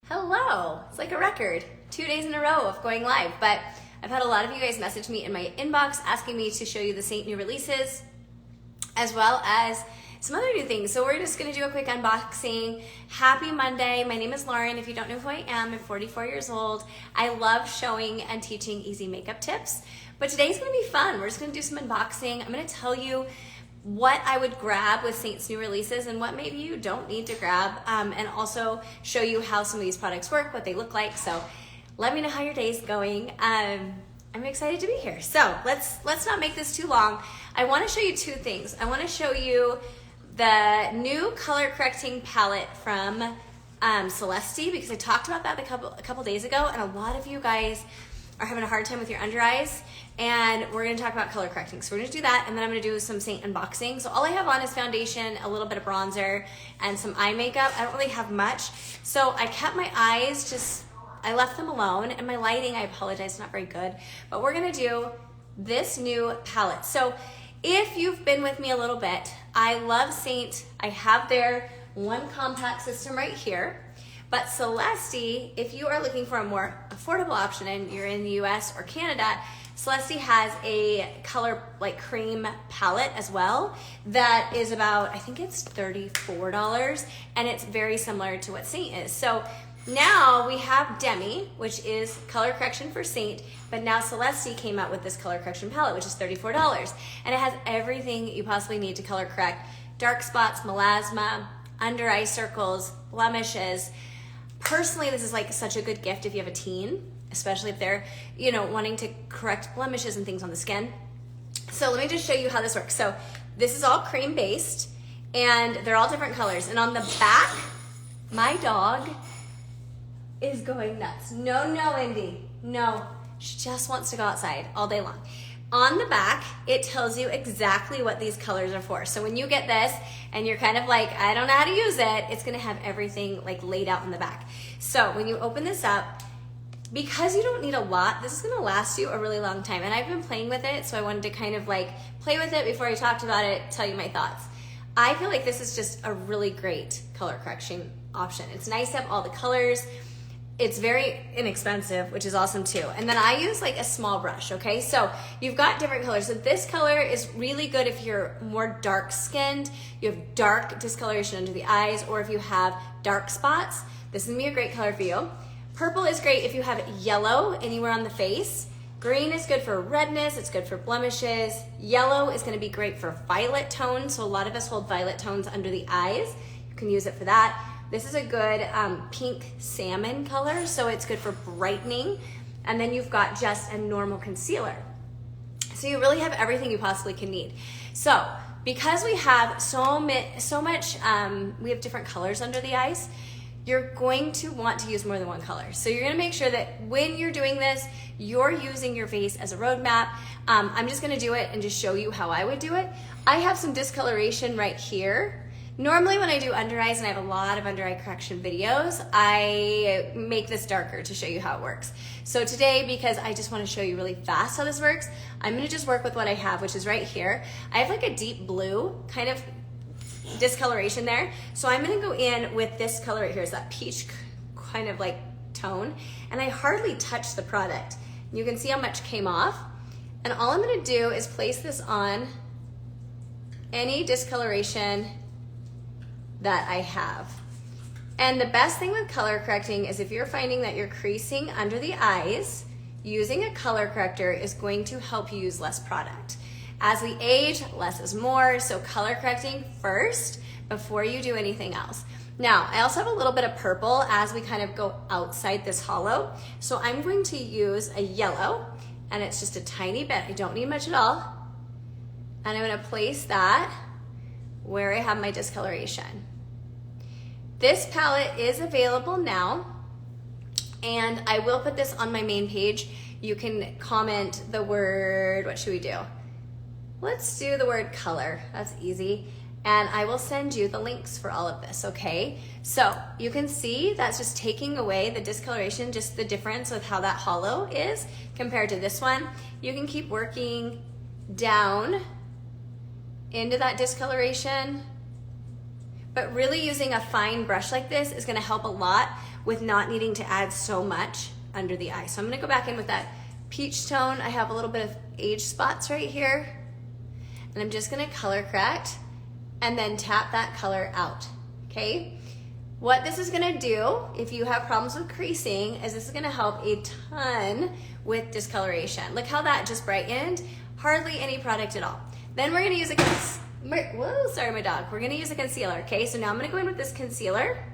Hello, it's like a record. 2 days in a row of going live, but I've had a lot of you guys message me in my inbox asking me to show you the Seint new releases, as well as some other new things. So we're just gonna do a quick unboxing. Happy Monday. My name is Lauren. If you don't know who I am, I'm 44 years old. I love showing and teaching easy makeup tips, but today's gonna be fun. We're just gonna do some unboxing. I'm gonna tell you what I would grab with Seint's new releases and what maybe you don't need to grab, and also show you how some of these products work, what they look like. So let me know how your day's going. I'm excited to be here. So let's not make this too long. I want to show you two things. I want to show you the new color correcting palette from Celesty, because I talked about that a couple days ago, and a lot of you guys are having a hard time with your under eyes, and we're going to talk about color correcting. So we're going to do that, and then I'm going to do some Seint unboxing. So all I have on is foundation, a little bit of bronzer, and some eye makeup. I don't really have much. So I kept my eyes I left them alone, and my lighting, I apologize, not very good. But we're going to do this new palette. So if you've been with me a little bit, I love Seint. I have their one compact system right here. But Celesty, if you are looking for a more affordable option and you're in the US or Canada, Celesty has a color like cream palette as well that is about, I think it's $34, and it's very similar to what Seint is. So now we have Demi, which is color correction for Seint, but now Celesty came out with this color correction palette, which is $34. And it has everything you possibly need to color correct: dark spots, melasma, under eye circles, blemishes. Personally, this is like such a good gift if you have a teen, especially if they're, wanting to correct blemishes and things on the skin. So let me just show you how this works. So this is all cream based, and they're all different colors. And on the back, my dog is going nuts. No, Indy. No, she just wants to go outside all day long. On the back, it tells you exactly what these colors are for. So when you get this and you're kind of like, I don't know how to use it, it's gonna have everything like laid out in the back. So when you open this up, because you don't need a lot, this is gonna last you a really long time. And I've been playing with it, so I wanted to kind of like play with it before I talked about it, tell you my thoughts. I feel like this is just a really great color correction option. It's nice to have all the colors. It's very inexpensive, which is awesome too. And then I use like a small brush, okay? So you've got different colors. So this color is really good if you're more dark skinned, you have dark discoloration under the eyes, or if you have dark spots. This is gonna be a great color for you. Purple is great if you have yellow anywhere on the face. Green is good for redness, it's good for blemishes. Yellow is gonna be great for violet tones. So a lot of us hold violet tones under the eyes. You can use it for that. This is a good pink salmon color, so it's good for brightening. And then you've got just a normal concealer. So you really have everything you possibly can need. So because we have so much, we have different colors under the eyes, you're going to want to use more than one color. So you're gonna make sure that when you're doing this, you're using your face as a roadmap. I'm just gonna do it and just show you how I would do it. I have some discoloration right here. Normally when I do under eyes, and I have a lot of under eye correction videos, I make this darker to show you how it works. So today, because I just want to show you really fast how this works, I'm going to just work with what I have, which is right here. I have like a deep blue kind of discoloration there. So I'm going to go in with this color right here. It's that peach kind of like tone. And I hardly touch the product. You can see how much came off. And all I'm going to do is place this on any discoloration that I have. And the best thing with color correcting is if you're finding that you're creasing under the eyes, using a color corrector is going to help you use less product. As we age, less is more, so color correcting first before you do anything else. Now, I also have a little bit of purple as we kind of go outside this hollow. So I'm going to use a yellow, and it's just a tiny bit. I don't need much at all. And I'm gonna place that where I have my discoloration. This palette is available now, and I will put this on my main page. You can comment the word, what should we do? Let's do the word color, that's easy. And I will send you the links for all of this, okay? So you can see that's just taking away the discoloration, just the difference with how that hollow is compared to this one. You can keep working down into that discoloration, but really using a fine brush like this is gonna help a lot with not needing to add so much under the eye. So I'm gonna go back in with that peach tone. I have a little bit of age spots right here, and I'm just gonna color correct and then tap that color out, okay? What this is gonna do, if you have problems with creasing, is this is gonna help a ton with discoloration. Look how that just brightened, hardly any product at all. Then we're gonna use whoa, sorry my dog. We're gonna use a concealer, okay? So now I'm gonna go in with this concealer.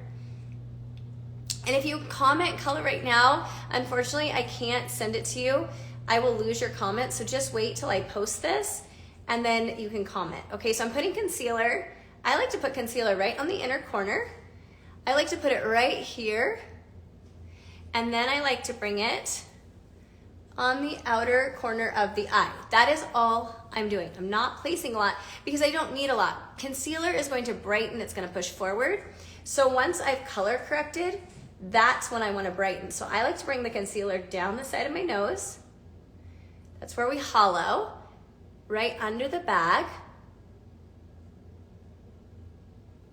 And if you comment color right now, unfortunately I can't send it to you. I will lose your comment, so just wait till I post this and then you can comment. Okay, so I'm putting concealer. I like to put concealer right on the inner corner. I like to put it right here. And then I like to bring it on the outer corner of the eye. That is all I'm doing. I'm not placing a lot because I don't need a lot. Concealer is going to brighten, it's gonna push forward. So once I've color corrected, that's when I wanna brighten. So I like to bring the concealer down the side of my nose. That's where we hollow, right under the bag.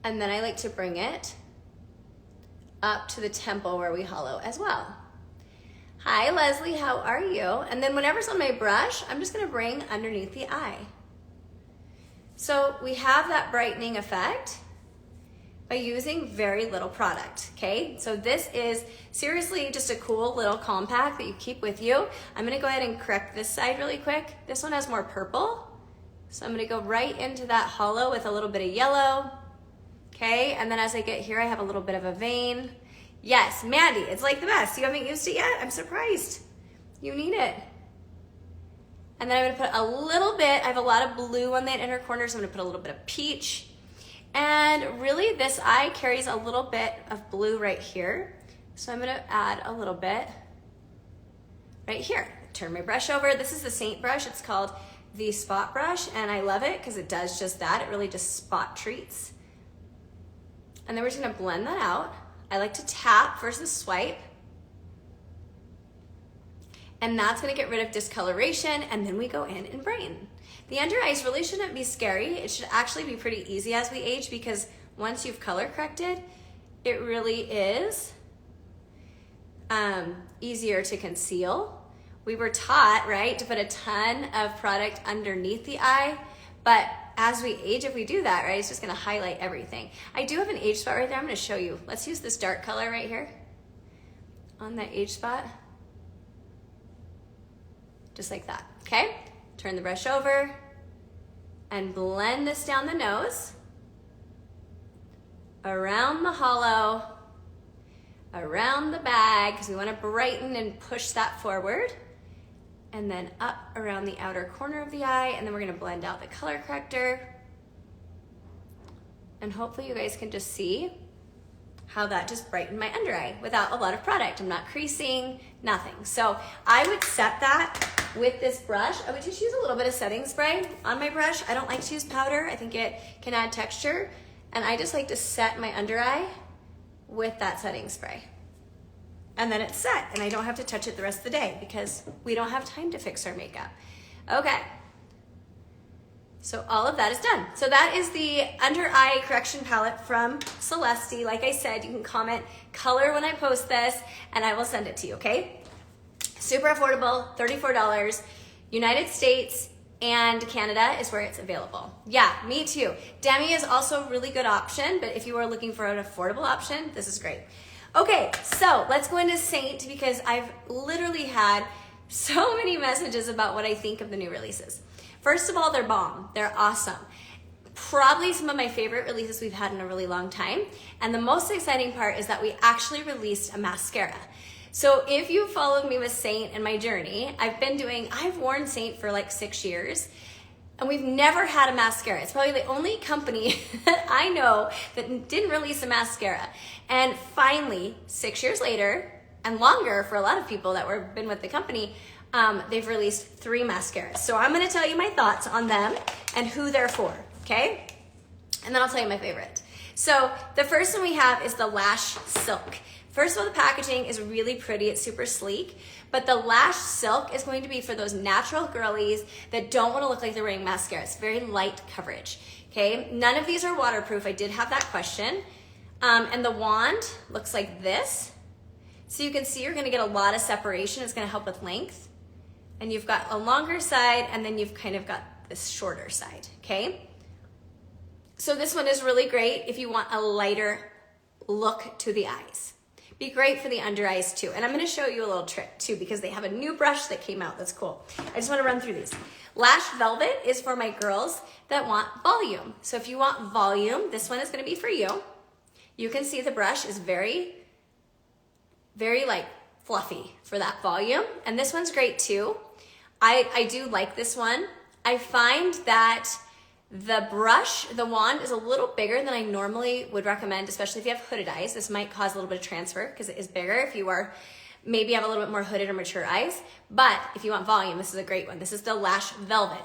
And then I like to bring it up to the temple where we hollow as well. Hi Leslie, how are you? And then whatever's on my brush, I'm just gonna bring underneath the eye. So we have that brightening effect by using very little product, okay? So this is seriously just a cool little compact that you keep with you. I'm gonna go ahead and correct this side really quick. This one has more purple. So I'm gonna go right into that hollow with a little bit of yellow, okay? And then as I get here, I have a little bit of a vein. Yes, Mandy, it's like the best. You haven't used it yet? I'm surprised. You need it. And then I'm gonna put a little bit, I have a lot of blue on that inner corner, so I'm gonna put a little bit of peach. And really this eye carries a little bit of blue right here. So I'm gonna add a little bit right here. Turn my brush over. This is the Seint brush. It's called the Spot Brush, and I love it because it does just that. It really just spot treats. And then we're just gonna blend that out. I like to tap versus swipe. And that's gonna get rid of discoloration, and then we go in and brighten. The under eyes really shouldn't be scary. It should actually be pretty easy as we age because once you've color corrected, it really is easier to conceal. We were taught, right, to put a ton of product underneath the eye, but as we age, if we do that, right, it's just gonna highlight everything. I do have an age spot right there. I'm gonna show you. Let's use this dark color right here on that age spot. Just like that, okay? Turn the brush over and blend this down the nose, around the hollow, around the bag, because we wanna brighten and push that forward, and then up around the outer corner of the eye, and then we're gonna blend out the color corrector. And hopefully you guys can just see how that just brightened my under eye without a lot of product. I'm not creasing, nothing. So I would set that with this brush. I would just use a little bit of setting spray on my brush. I don't like to use powder. I think it can add texture. And I just like to set my under eye with that setting spray. And then it's set, and I don't have to touch it the rest of the day because we don't have time to fix our makeup. Okay. So all of that is done. So that is the under eye correction palette from Celesty. Like I said, you can comment color when I post this and I will send it to you, okay? Super affordable, $34. United States and Canada is where it's available. Yeah, me too. Demi is also a really good option, but if you are looking for an affordable option, this is great. Okay, so let's go into Seint because I've literally had so many messages about what I think of the new releases. First of all, they're bomb. They're awesome. Probably some of my favorite releases we've had in a really long time. And the most exciting part is that we actually released a mascara. So if you followed me with Seint and my journey, I've worn Seint for like 6 years. And we've never had a mascara. It's probably the only company that I know that didn't release a mascara. And finally, 6 years later, and longer for a lot of people that have been with the company, they've released 3 mascaras. So I'm gonna tell you my thoughts on them and who they're for, okay? And then I'll tell you my favorite. So the first one we have is the Lash Silk. First of all, the packaging is really pretty. It's super sleek. But the Lash Silk is going to be for those natural girlies that don't want to look like they're wearing mascara. It's very light coverage, okay? None of these are waterproof. I did have that question. And the wand looks like this. So you can see you're gonna get a lot of separation. It's gonna help with length. And you've got a longer side, and then you've kind of got this shorter side, okay? So this one is really great if you want a lighter look to the eyes. Be great for the under eyes too. And I'm gonna show you a little trick too, because they have a new brush that came out that's cool. I just wanna run through these. Lash Velvet is for my girls that want volume. So if you want volume, this one is gonna be for you. You can see the brush is very, very like fluffy for that volume. And this one's great too. I do like this one. I find that the brush, the wand, is a little bigger than I normally would recommend, especially if you have hooded eyes. This might cause a little bit of transfer because it is bigger if you are maybe have a little bit more hooded or mature eyes. But if you want volume, this is a great one. This is the Lash Velvet.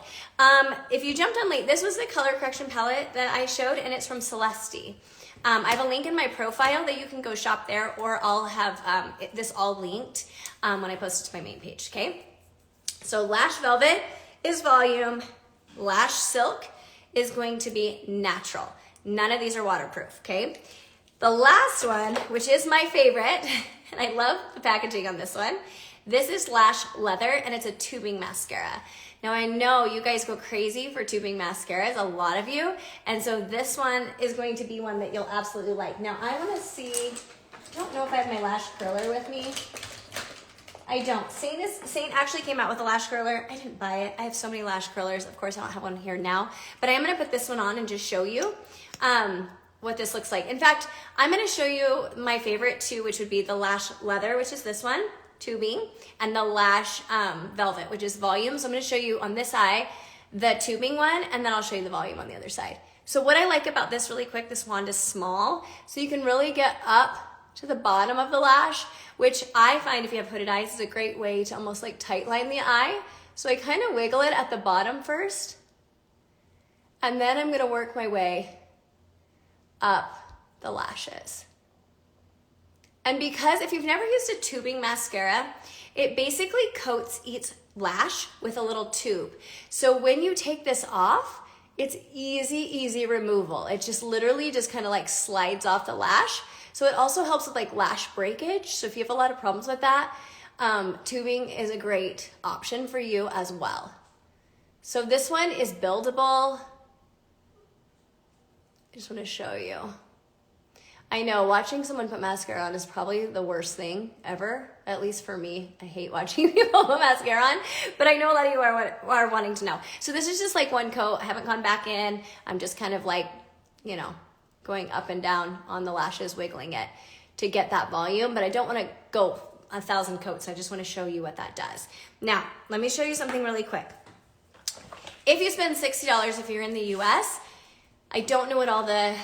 If you jumped on late, this was the color correction palette that I showed, and it's from Celesty. I have a link in my profile that you can go shop there, or I'll have this all linked when I post it to my main page, okay? So Lash Velvet is volume. Lash Silk is going to be natural. None of these are waterproof, okay? The last one, which is my favorite, and I love the packaging on this one, this is Lash Leather, and it's a tubing mascara. Now I know you guys go crazy for tubing mascaras, a lot of you, and so this one is going to be one that you'll absolutely like. Now I wanna see, I don't know if I have my lash curler with me. I don't. Seint actually came out with a lash curler. I didn't buy it. I have so many lash curlers. Of course, I don't have one here now. But I am going to put this one on and just show you what this looks like. In fact, I'm going to show you my favorite two, which would be the Lash Leather, which is this one, tubing, and the Lash Velvet, which is volume. So I'm going to show you on this eye the tubing one, and then I'll show you the volume on the other side. So what I like about this really quick, this wand is small, so you can really get up to the bottom of the lash, which I find if you have hooded eyes is a great way to almost like tight line the eye. So I kind of wiggle it at the bottom first, and then I'm gonna work my way up the lashes. And because if you've never used a tubing mascara, it basically coats each lash with a little tube. So when you take this off, it's easy removal. It just literally just kind of like slides off the lash. So it also helps with like lash breakage. So if you have a lot of problems with that, tubing is a great option for you as well. So this one is buildable. I just want to show you. I know watching someone put mascara on is probably the worst thing ever, at least for me. I hate watching people put mascara on, but I know a lot of you are wanting to know. So this is just like one coat. I haven't gone back in. I'm just kind of like, you know, going up and down on the lashes, wiggling it to get that volume, but I don't want to go 1,000 coats. I just want to show you what that does. Now, let me show you something really quick. If you spend $60 if you're in the US, I don't know what all the,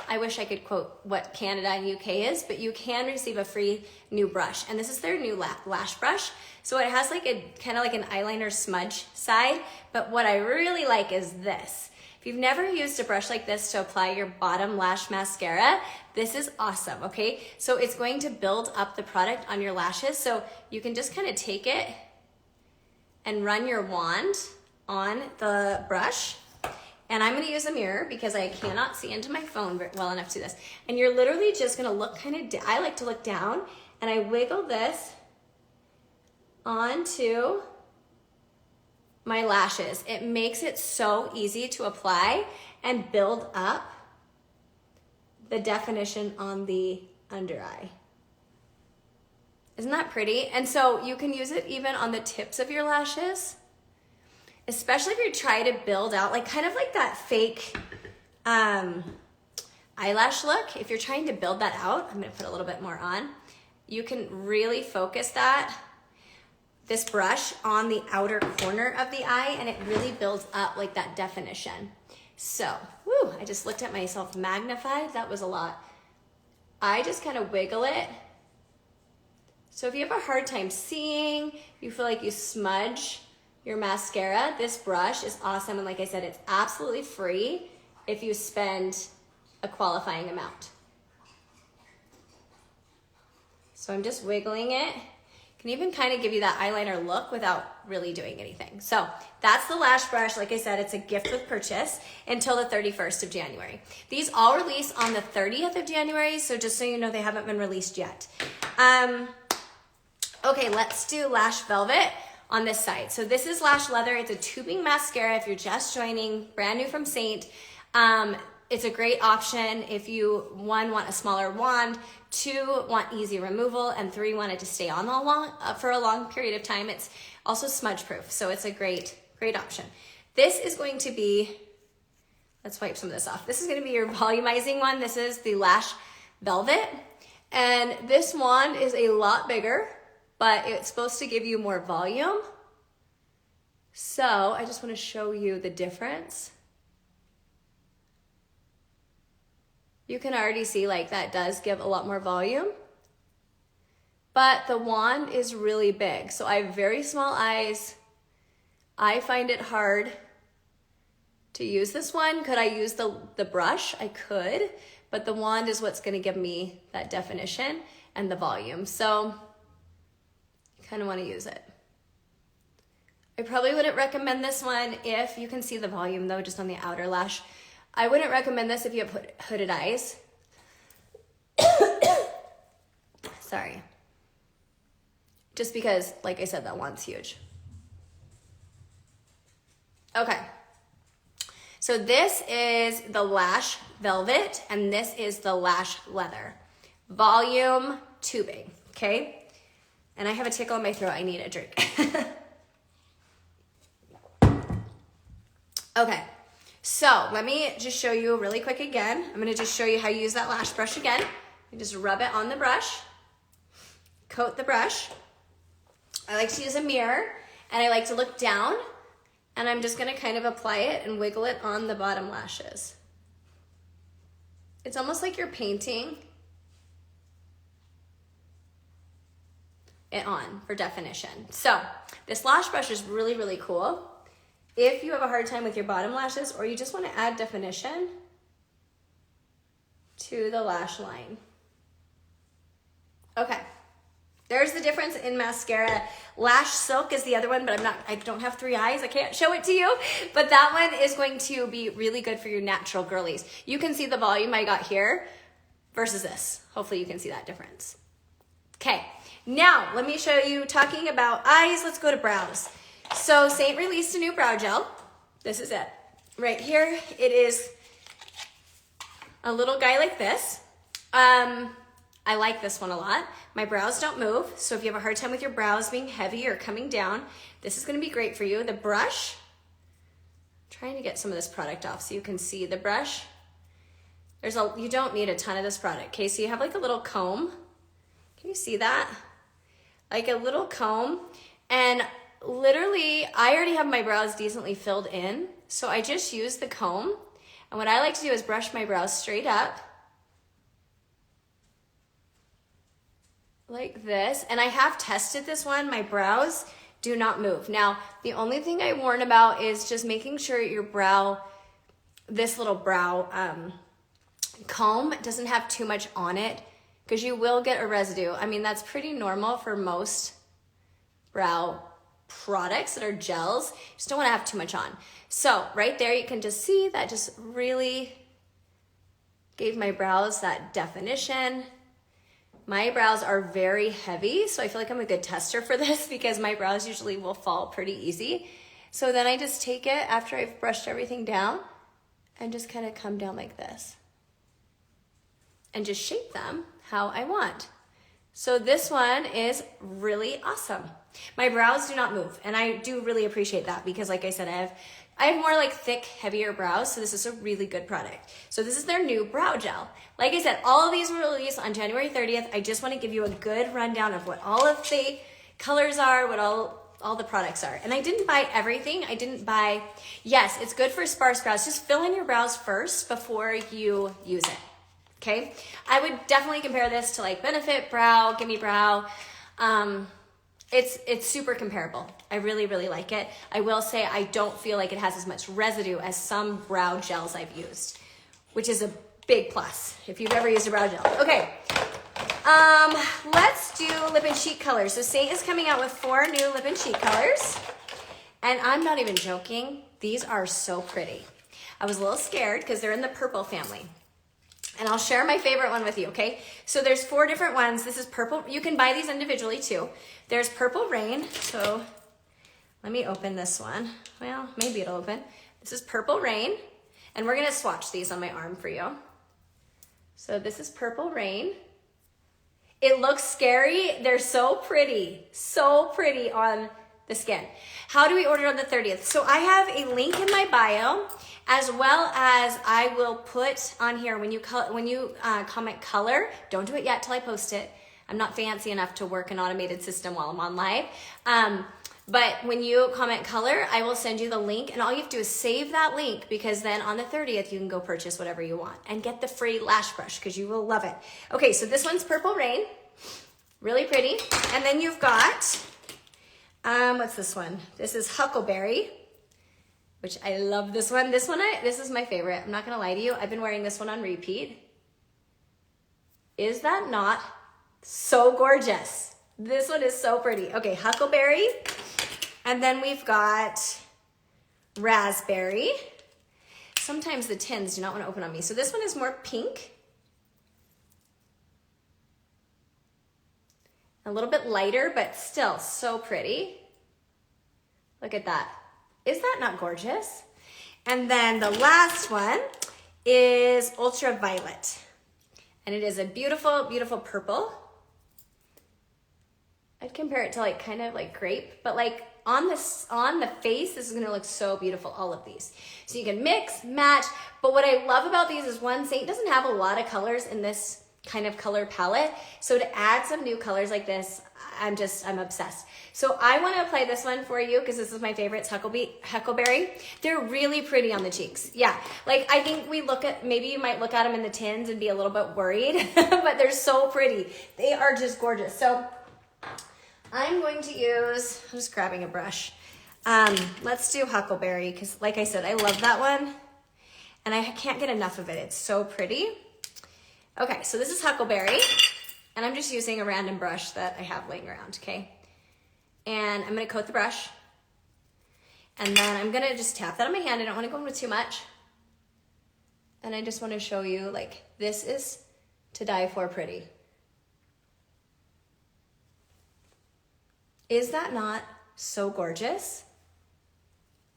I wish I could quote what Canada and UK is, but you can receive a free new brush. And this is their new lash brush. So it has like a kind of like an eyeliner smudge side, but what I really like is this. If you've never used a brush like this to apply your bottom lash mascara, this is awesome, okay? So it's going to build up the product on your lashes. So you can just kind of take it and run your wand on the brush. And I'm gonna use a mirror because I cannot see into my phone well enough to do this. And you're literally just gonna look kind of, I like to look down, and I wiggle this onto my lashes. It makes it so easy to apply and build up the definition on the under eye. Isn't that pretty? And so you can use it even on the tips of your lashes, especially if you try to build out like kind of like that fake eyelash look. If you're trying to build that out, I'm gonna put a little bit more on. You can really focus this brush on the outer corner of the eye, and it really builds up like that definition. So, woo, I just looked at myself magnified. That was a lot. I just kind of wiggle it. So if you have a hard time seeing, you feel like you smudge your mascara, this brush is awesome. And like I said, it's absolutely free if you spend a qualifying amount. So I'm just wiggling it. Can even kind of give you that eyeliner look without really doing anything. So that's the lash brush. Like I said, it's a gift with purchase until the 31st of January. These all release on the 30th of January, so just so you know, they haven't been released yet. Okay, let's do Lash Velvet on this side. So this is Lash Leather. It's a tubing mascara if you're just joining, brand new from Seint. It's a great option if you, one, want a smaller wand, two, want easy removal, and three, want it to stay on for a long period of time. It's also smudge proof, so it's a great option. This is going to be, let's wipe some of this off. This is going to be your volumizing one. This is the Lash Velvet, and this wand is a lot bigger, but it's supposed to give you more volume. So I just want to show you the difference. You can already see like that does give a lot more volume, but the wand is really big. So I have very small eyes. I find it hard to use this one. Could I use the brush? I could, but the wand is what's gonna give me that definition and the volume. So I kind of want to use it. I probably wouldn't recommend this one if you can see the volume though, just on the outer lash. I wouldn't recommend this if you have hooded eyes. Sorry. Just because, like I said, that wand's huge. Okay. So this is the Lash Velvet, and this is the Lash Leather. Volume tubing, okay? And I have a tickle in my throat. I need a drink. Okay. So let me just show you really quick again. I'm gonna just show you how you use that lash brush again. You just rub it on the brush, coat the brush. I like to use a mirror, and I like to look down, and I'm just gonna kind of apply it and wiggle it on the bottom lashes. It's almost like you're painting it on for definition. So this lash brush is really, really cool. If you have a hard time with your bottom lashes or you just want to add definition to the lash line. Okay, there's the difference in mascara. Lash Silk is the other one, but I don't have 3 eyes. I can't show it to you, but that one is going to be really good for your natural girlies. You can see the volume I got here versus this. Hopefully you can see that difference. Okay, now let me show you, talking about eyes, let's go to brows. So Seint released a new brow gel. This is it. Right here, it is a little guy like this. I like this one a lot. My brows don't move, so if you have a hard time with your brows being heavy or coming down, this is gonna be great for you. The brush, I'm trying to get some of this product off so you can see the brush. You don't need a ton of this product, okay? So you have like a little comb. Can you see that? Like a little comb, and literally, I already have my brows decently filled in, so I just use the comb, and what I like to do is brush my brows straight up, like this, and I have tested this one. My brows do not move. Now, the only thing I warn about is just making sure your brow, this little brow comb doesn't have too much on it, because you will get a residue. I mean, that's pretty normal for most brow products that are gels. You just don't want to have too much on. So right there, you can just see that just really gave my brows that definition. My brows are very heavy, so I feel like I'm a good tester for this because my brows usually will fall pretty easy. So then I just take it after I've brushed everything down and just kind of come down like this and just shape them how I want. So this one is really awesome. My brows do not move, and I do really appreciate that because, like I said, I have more like thick, heavier brows, so this is a really good product. So this is their new brow gel. Like I said, all of these were released on January 30th. I just want to give you a good rundown of what all of the colors are, what all the products are. And I didn't buy everything. I didn't buy, yes, it's good for sparse brows. Just fill in your brows first before you use it. Okay, I would definitely compare this to like Benefit Brow, Gimme Brow. It's super comparable. I really, really like it. I will say I don't feel like it has as much residue as some brow gels I've used, which is a big plus if you've ever used a brow gel. Okay, let's do lip and cheek colors. So Seint is coming out with 4 new lip and cheek colors, and I'm not even joking. These are so pretty. I was a little scared because they're in the purple family. And I'll share my favorite one with you, okay? So there's 4 different ones. This is purple. You can buy these individually too. There's Purple Rain. So let me open this one. Well, maybe it'll open. This is Purple Rain. And we're gonna swatch these on my arm for you. So this is Purple Rain. It looks scary. They're so pretty on the skin. How do we order on the 30th? So I have a link in my bio, as well as I will put on here when you comment color. Don't do it yet till I post it. I'm not fancy enough to work an automated system while I'm on live. But when you comment color, I will send you the link, and all you have to do is save that link, because then on the 30th you can go purchase whatever you want and get the free lash brush, because you will love it. Okay, so this one's Purple Rain, really pretty. And then you've got, what's this one? This is Huckleberry, which I love this one. This is my favorite. I'm not gonna lie to you. I've been wearing this one on repeat. Is that not so gorgeous? This one is so pretty. Okay, Huckleberry. And then we've got Raspberry. Sometimes the tins do not want to open on me. So this one is more pink. A little bit lighter, but still so pretty. Look at that. Is that not gorgeous? And then the last one is Ultraviolet. And it is a beautiful, beautiful purple. I'd compare it to like kind of like grape, but like on the face, this is gonna look so beautiful, all of these. So you can mix, match, but what I love about these is, one, Seint doesn't have a lot of colors in this kind of color palette. So to add some new colors like this, I'm obsessed. So I wanna apply this one for you because this is my favorite, it's Huckleberry. They're really pretty on the cheeks. Yeah, like I think maybe you might look at them in the tins and be a little bit worried, but they're so pretty. They are just gorgeous. So I'm going to use, I'm just grabbing a brush. Let's do Huckleberry, because like I said, I love that one and I can't get enough of it. It's so pretty. Okay, so this is Huckleberry, and I'm just using a random brush that I have laying around, okay? And I'm gonna coat the brush, and then I'm gonna just tap that on my hand. I don't wanna go in with too much. And I just wanna show you, like, this is to die for pretty. Is that not so gorgeous?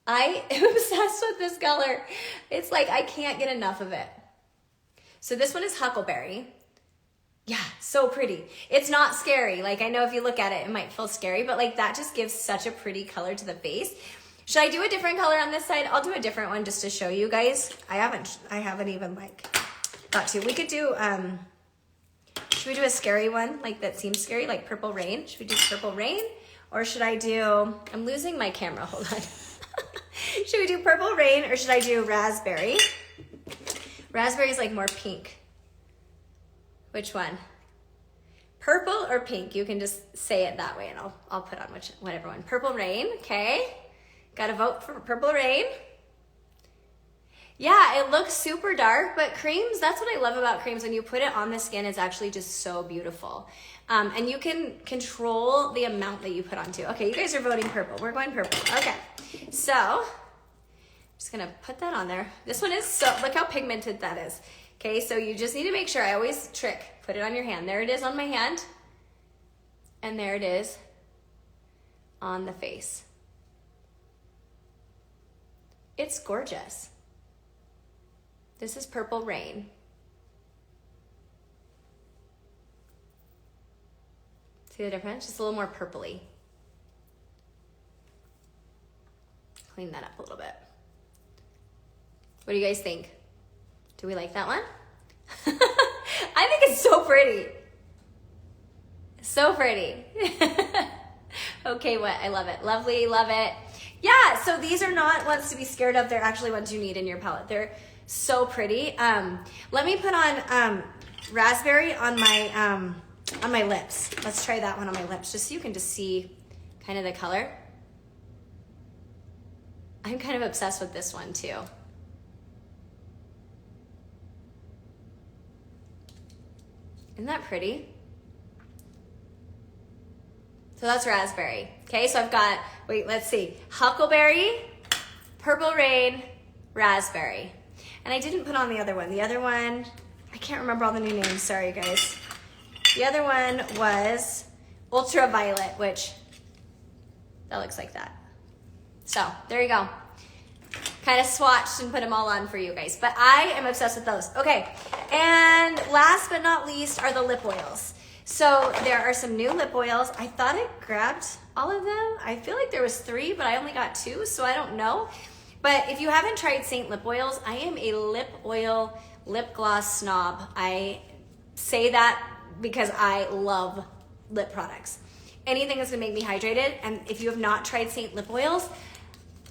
I am obsessed with this color. It's like I can't get enough of it. So this one is Huckleberry. Yeah, so pretty. It's not scary. Like I know if you look at it, it might feel scary, but like that just gives such a pretty color to the face. Should I do a different color on this side? I'll do a different one just to show you guys. I haven't even like got to. We could do, should we do a scary one? Like that seems scary, like Purple Rain. Should we do Purple Rain? Or should I do, I'm losing my camera, hold on. Should we do Purple Rain or should I do Raspberry? Raspberry is like more pink. Which one? Purple or pink? You can just say it that way and I'll put on whatever one. Purple Rain, okay. Gotta vote for Purple Rain. Yeah, it looks super dark, but creams, that's what I love about creams. When you put it on the skin, it's actually just so beautiful. And you can control the amount that you put onto. Okay, you guys are voting purple. We're going purple. Okay, so I'm just gonna put that on there. This one is so, look how pigmented that is. Okay, so you just need to make sure, I always put it on your hand. There it is on my hand. And there it is on the face. It's gorgeous. This is Purple Rain. See the difference? Just a little more purpley. Clean that up a little bit. What do you guys think? Do we like that one? I think it's so pretty. So pretty. Okay, what? I love it. Lovely, love it. Yeah, so these are not ones to be scared of. They're actually ones you need in your palette. They're so pretty. Let me put on Raspberry on my lips. Let's try that one on my lips, just so you can just see kind of the color. I'm kind of obsessed with this one too. Isn't that pretty? So that's Raspberry. Okay, so I've got, wait, let's see. Huckleberry, Purple Rain, Raspberry. And I didn't put on the other one. The other one I can't remember all the new names, sorry guys. The other one was Ultraviolet, which that looks like that. So there you go. Kind of swatched and put them all on for you guys, but I am obsessed with those. Okay, and last but not least are the lip oils. So there are some new lip oils. I thought I grabbed all of them. I feel like there was 3, but I only got 2, so I don't know. But if you haven't tried Seint lip oils, I am a lip oil, lip gloss snob. I say that because I love lip products. Anything that's gonna make me hydrated, and if you have not tried Seint lip oils,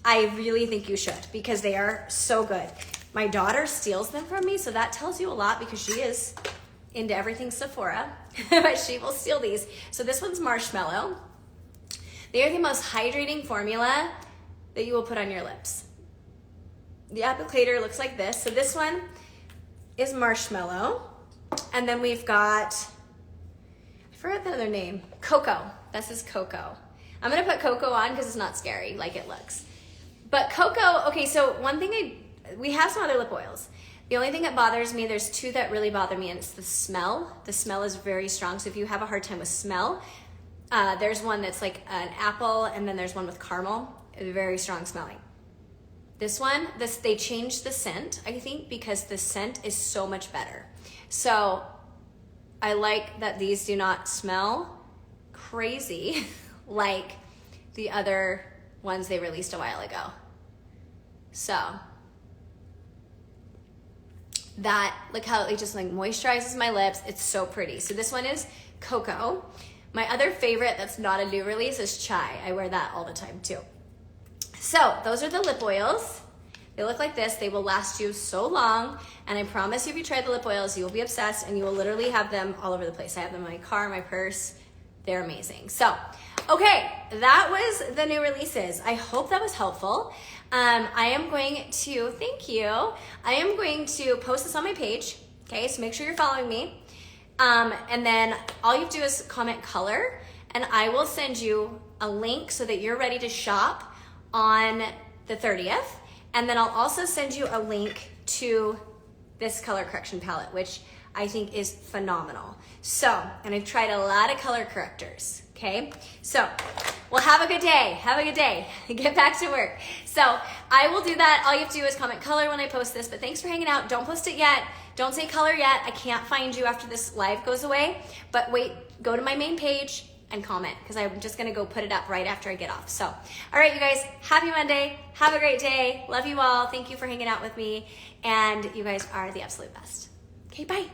I really think you should because they are so good. My daughter steals them from me, so that tells you a lot because she is into everything Sephora, but she will steal these. So this one's Marshmallow. They are the most hydrating formula that you will put on your lips. The applicator looks like this. So this one is Marshmallow. And then we've got, I forgot the other name, Cocoa. This is Cocoa. I'm gonna put Cocoa on because it's not scary like it looks. But Cocoa, okay, so one thing we have some other lip oils. The only thing that bothers me, there's 2 that really bother me, and it's the smell. The smell is very strong, so if you have a hard time with smell, there's one that's like an apple, and then there's one with caramel. It's very strong smelling. This one, they changed the scent, I think, because the scent is so much better. So I like that these do not smell crazy like the other ones they released a while ago. So that, look how it just like moisturizes my lips. It's so pretty. So this one is Cocoa. My other favorite that's not a new release is Chai. I wear that all the time too. So those are the lip oils. They look like this. They will last you so long. And I promise you, if you try the lip oils, you will be obsessed and you will literally have them all over the place. I have them in my car, my purse. They're amazing. So, okay, that was the new releases. I hope that was helpful. I am going to, thank you. I am going to post this on my page. Okay, so make sure you're following me. And then all you have to do is comment color, and I will send you a link so that you're ready to shop on the 30th. And then I'll also send you a link to this color correction palette, which I think is phenomenal. So, and I've tried a lot of color correctors, okay? So, well, have a good day. Have a good day. Get back to work. So, I will do that. All you have to do is comment color when I post this, but thanks for hanging out. Don't post it yet. Don't say color yet. I can't find you after this live goes away, but wait, go to my main page and comment because I'm just gonna go put it up right after I get off. So, all right, you guys, happy Monday. Have a great day. Love you all. Thank you for hanging out with me, and you guys are the absolute best. Okay, bye.